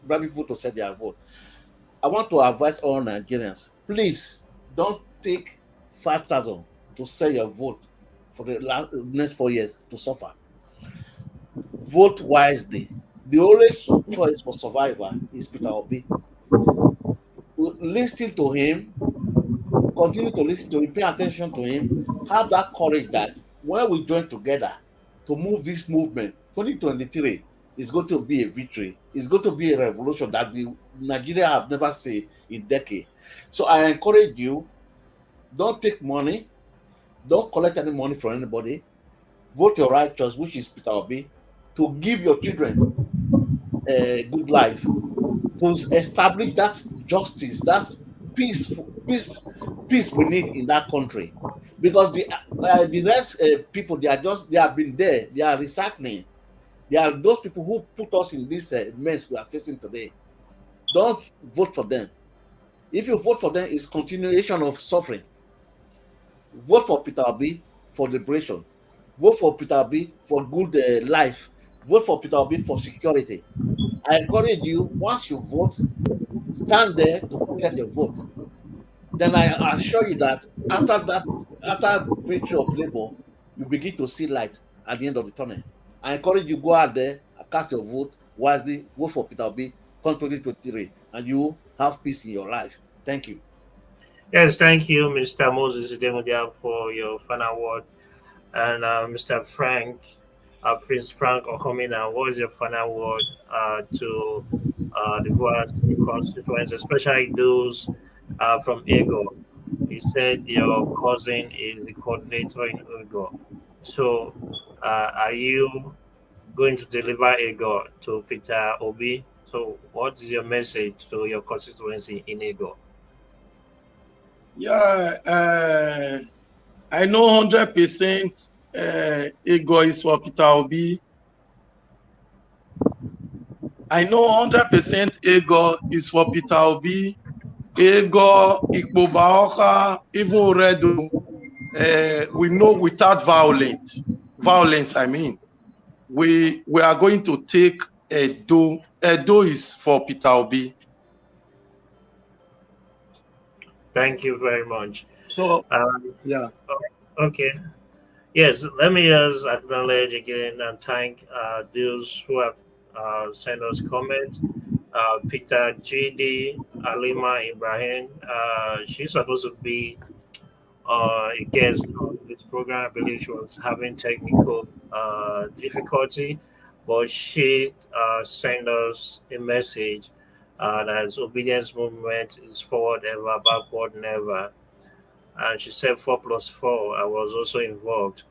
bribing people to sell their vote? I want to advise all Nigerians: please don't take 5,000 to sell your vote for the next 4 years to suffer. Vote wisely. The only choice for survivor is Peter Obi. Listen to him, continue to listen to him, pay attention to him, have that courage that when we join together to move this movement, 2023 is going to be a victory. It's going to be a revolution that the Nigeria have never seen in decades. So I encourage you, don't take money, don't collect any money from anybody. Vote your right choice, which is Peter Obi, to give your children a good life, to establish that justice, that's peace we need in that country. Because the rest people, they have been there, they are recycling. They are those people who put us in this mess we are facing today. Don't vote for them. If you vote for them, it's continuation of suffering. Vote for Peter Obi for liberation. Vote for Peter Obi for good life. Vote for Peter Obi for security. I encourage you, once you vote, stand there to protect your vote. Then I assure you that after victory of labor, you begin to see light at the end of the tunnel. I encourage you, go out there, cast your vote wisely, vote for Peter Obi, come 2023, and you have peace in your life. Thank you. Yes, thank you, Mr. Moses Demudia, for your final word. And Mr. Frank, Prince Frank Okomina, what is your final word to the viewers, the constituents, especially those from Ego? You said your cousin is the coordinator in Ego. So, are you going to deliver Ego to Peter Obi? So, what is your message to your constituency in Ego? Yeah, I know 100% ego is for Peter Obi. I know 100% ego is for Peter Obi. Ego, Ikpobaoka, even Redo, we know without violence, I mean, we are going to take Edo. Edo is for Peter Obi. Thank you very much. So, Um, yeah. okay. Yes, let me just acknowledge again and thank those who have sent us comments. Peter GD, Alima Ibrahim, she's supposed to be a guest on this program. I believe she was having technical difficulty, but she sent us a message that obedience movement is forward ever, backward never. And she said 4+4. I was also involved.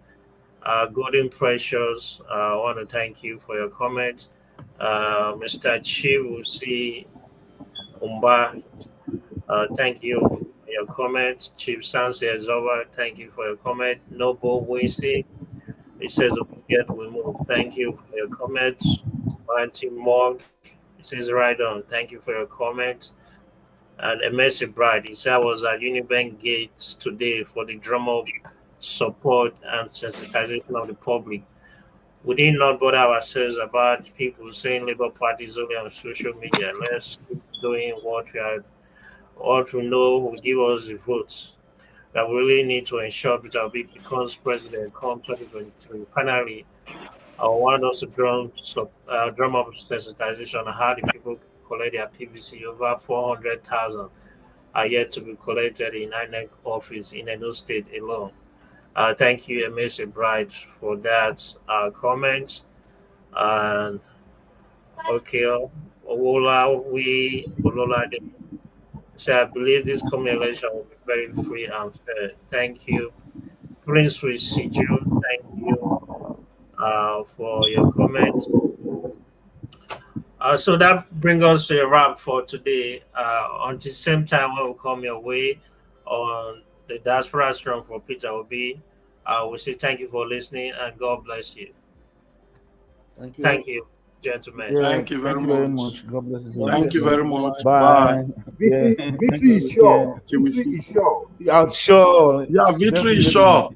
Golden Precious, I want to thank you for your comment. Mr. Chivusi Umba, thank you for your comment. Chief Sansi Azova, thank you for your comment. Noble Wincy, it says obedient we move. Thank you for your comments. Martin Morg, it says right on. Thank you for your comments. And a Mercy Bride, he said I was at Unibank Gates today for the drum up support and sensitization of the public. We did not bother ourselves about people saying Labour Party is only on social media. Let's keep doing what we know will give us the votes that we really need to ensure Peter Obi becomes president come 2023. Finally, I want us to drum up sensitization on how the people collect their PVC over 400,000. are yet to be collected in INEC office in Edo State alone. Thank you, Ms. Bright, for that comment. And okay, Olola, so I believe this coming election will be very free and fair. Thank you, Prince Siju. Thank you for your comments. So that brings us to a wrap for today. Until same time when we come your way on the Diaspora Strong for Peter Obi, we say thank you for listening and God bless you. Thank you. Thank you, gentlemen. Yeah, Thank you very much. God bless you. Thank you very much. Bye. Victory, Yeah. victory is sure. Till we Victory see. is sure. Yeah, sure. Yeah, victory is Definitely. sure.